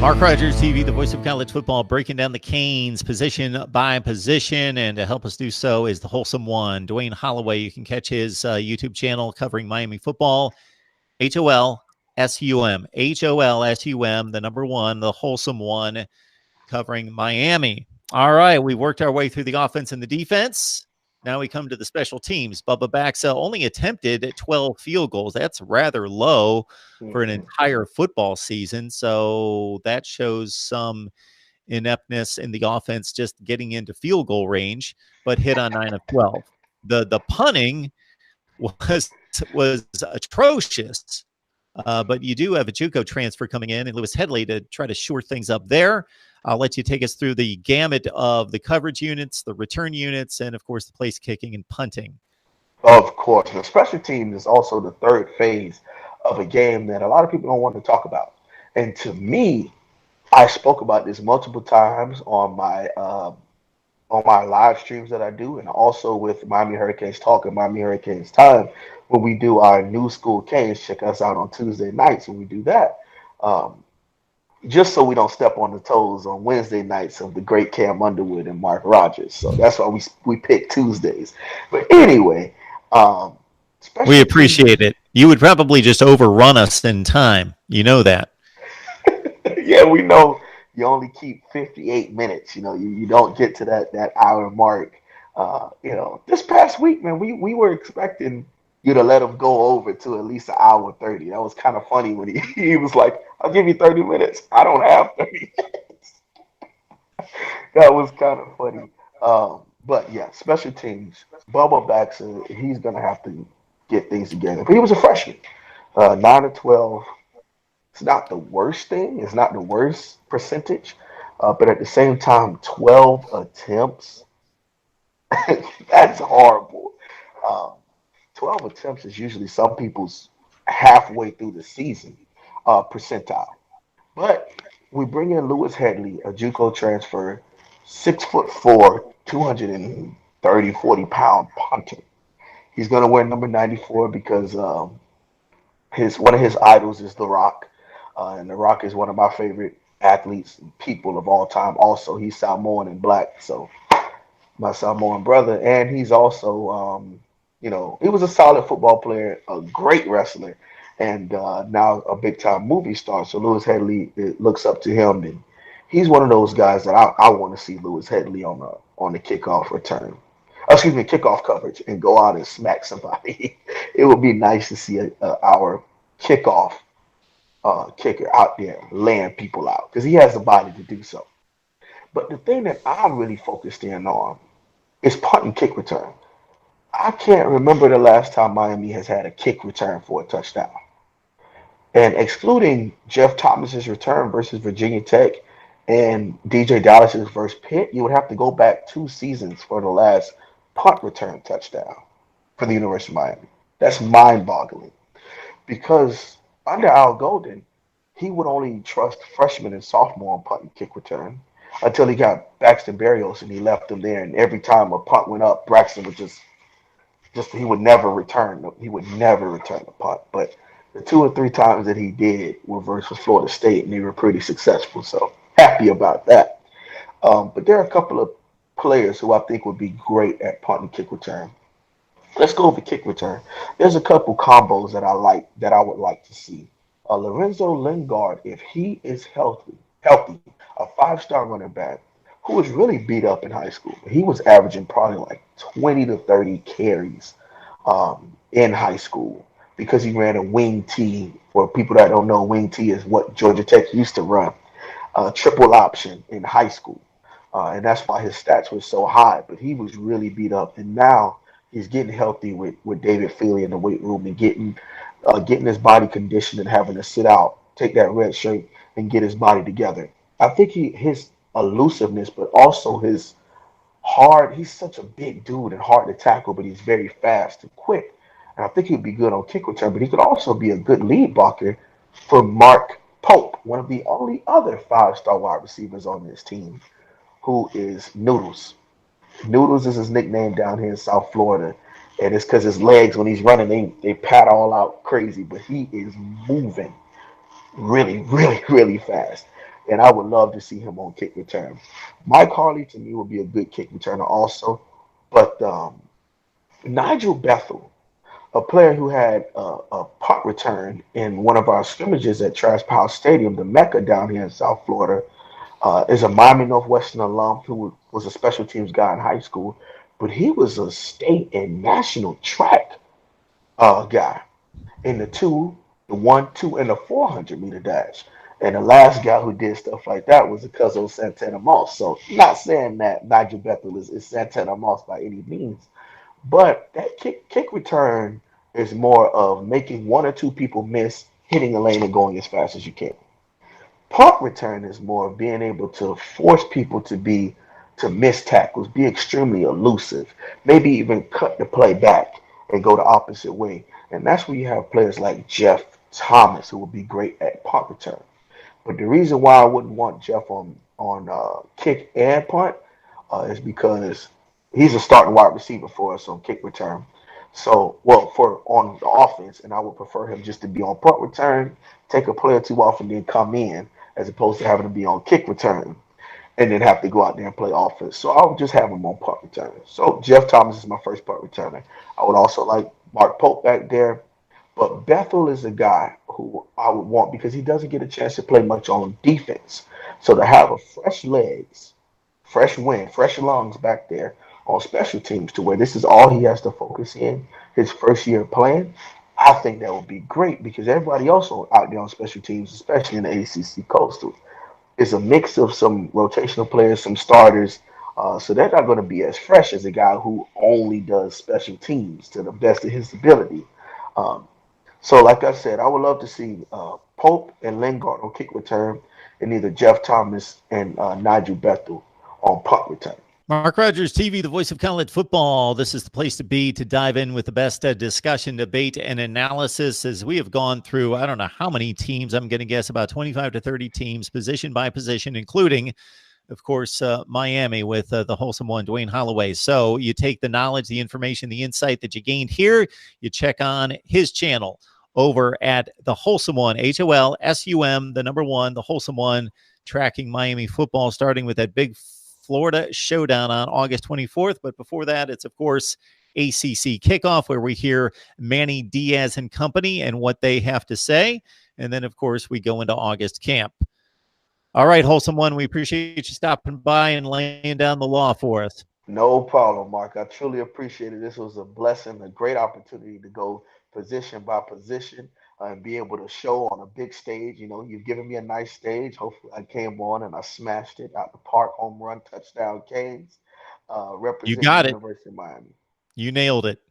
Mark Rogers TV, the voice of college football, breaking down the Canes position by position. And to help us do so is the Wholesome One, Dwayne Holloway. You can catch his YouTube channel covering Miami football, HOLSUM, HOLSUM, the number one, the Wholesome One, covering Miami. All right, we worked our way through the offense and the defense. Now we come to the special teams. Bubba Baxa only attempted 12 field goals. That's rather low for an entire football season. So that shows some ineptness in the offense just getting into field goal range, but hit on 9 of 12. The punting was atrocious. But you do have a JUCO transfer coming in, and Lewis Headley to try to shore things up there. I'll let you take us through the gamut of the coverage units, the return units, and of course the place kicking and punting. Of course, the special teams is also the third phase of a game that a lot of people don't want to talk about. And to me, I spoke about this multiple times on my live streams that I do, and also with Miami Hurricanes Talk and Miami Hurricanes Time when we do our new school Canes. Check us out on Tuesday nights when we do that. Um, just so we don't step on the toes on Wednesday nights of the great Cam Underwood and Mark Rogers. So that's why we pick Tuesdays. But anyway, um, We special appreciate teams. it. You would probably just overrun us in time. You know that. Yeah, we know you only keep 58 minutes. You don't get to that hour mark. This past week, man, we were expecting you to let him go over to at least an hour 30. That was kind of funny when he was like, I'll give you 30 minutes. I don't have 30. That was kind of funny. But yeah, special teams. Bubba Baxter, he's going to have to get things together. But he was a freshman. 9 to 12. It's not the worst thing. It's not the worst percentage. But at the same time, 12 attempts, that's horrible. Um, 12 attempts is usually some people's halfway through the season percentile. But we bring in Lewis Headley, a JUCO transfer, 6'4", 230, 40 pound punter. He's going to wear number 94 because his one of his idols is The Rock, and The Rock is one of my favorite athletes and people of all time. Also, he's Samoan and black, so my Samoan brother, and he's also, he was a solid football player, a great wrestler, and now a big time movie star. So Lewis Headley looks up to him, and he's one of those guys that I want to see Lewis Headley on the kickoff return. Excuse me, kickoff coverage and go out and smack somebody. It would be nice to see our kickoff kicker out there laying people out because he has the body to do so. But the thing that I'm really focused in on is punt and kick return. I can't remember the last time Miami has had a kick return for a touchdown. And excluding Jeff Thomas's return versus Virginia Tech and DJ Dallas's versus Pitt, you would have to go back 2 seasons for the last punt return touchdown for the University of Miami. That's mind-boggling because under Al Golden, he would only trust freshmen and sophomore on punt and kick return until he got Braxton Berrios and he left him there. And every time a punt went up, Braxton would just he would never return. He would never return the punt. But the 2 or 3 times that he did were versus Florida State, and they were pretty successful. So happy about that. But there are a couple of players who I think would be great at punt and kick return. Let's go over kick return. There's a couple combos that I would like to see. Lorenzo Lingard, if he is healthy, a 5-star running back who was really beat up in high school. He was averaging probably like 20 to 30 carries in high school because he ran a wing T. For people that don't know, wing T is what Georgia Tech used to run, triple option in high school. And that's why his stats were so high. But he was really beat up, and now he's getting healthy with David Feely in the weight room and getting his body conditioned and having to sit out, take that red shirt, and get his body together. I think his elusiveness, but also his hard. He's such a big dude and hard to tackle, but he's very fast and quick. And I think he'd be good on kick return, but he could also be a good lead blocker for Mark Pope, one of the only other 5-star wide receivers on this team, who is Noodles. Noodles is his nickname down here in South Florida. And it's because his legs, when he's running, they pat all out crazy, but he is moving really, really, really fast. and I would love to see him on kick return. Mike Harley to me would be a good kick returner also, but Nigel Bethel, a player who had a punt return in one of our scrimmages at Trash Pile Stadium, the Mecca down here in South Florida, is a Miami Northwestern alum who was a special teams guy in high school, but he was a state and national track guy in the two, the 1, 2, and the 400-meter dash. And the last guy who did stuff like that was a cousin of Santana Moss. So, not saying that Nigel Bethel is Santana Moss by any means, but that kick return is more of making one or two people miss, hitting a lane and going as fast as you can. Punt return is more of being able to force people to miss tackles, be extremely elusive, maybe even cut the play back and go the opposite way. And that's where you have players like Jeff Thomas who would be great at punt return. But the reason why I wouldn't want Jeff on kick and punt is because he's a starting wide receiver for us on kick return. So, well, for on the offense, and I would prefer him just to be on punt return, take a play or two off, and then come in, as opposed to having to be on kick return and then have to go out there and play offense. So I would just have him on punt return. So Jeff Thomas is my first punt returner. I would also like Mark Pope back there, but Bethel is a guy who I would want because he doesn't get a chance to play much on defense. So to have a fresh legs, fresh wind, fresh lungs back there on special teams to where this is all he has to focus in his first year playing, I think that would be great because everybody else out there on special teams, especially in the ACC Coastal, is a mix of some rotational players, some starters. So they're not going to be as fresh as a guy who only does special teams to the best of his ability. Um, so, like I said, I would love to see Pope and Lingard on kick return, and either Jeff Thomas and Nigel Bethel on punt return. Mark Rogers TV, the voice of college football. This is the place to be to dive in with the best discussion, debate, and analysis as we have gone through, I don't know how many teams. I'm going to guess about 25 to 30 teams, position by position, including, of course, Miami with the wholesome one, Dwayne Holloway. So you take the knowledge, the information, the insight that you gained here, you check on his channel over at the wholesome one, HOLSUM, the number one, the wholesome one, tracking Miami football, starting with that big Florida showdown on August 24th. But before that, it's, of course, ACC kickoff, where we hear Manny Diaz and company and what they have to say. And then, of course, we go into August camp. All right, wholesome one, we appreciate you stopping by and laying down the law for us. No problem, Mark. I truly appreciate it. This was a blessing, a great opportunity to go position by position and be able to show on a big stage. You know, you've given me a nice stage. Hopefully, I came on and I smashed it out the park, home run, touchdown, Canes, You representing got it. University of Miami. You nailed it.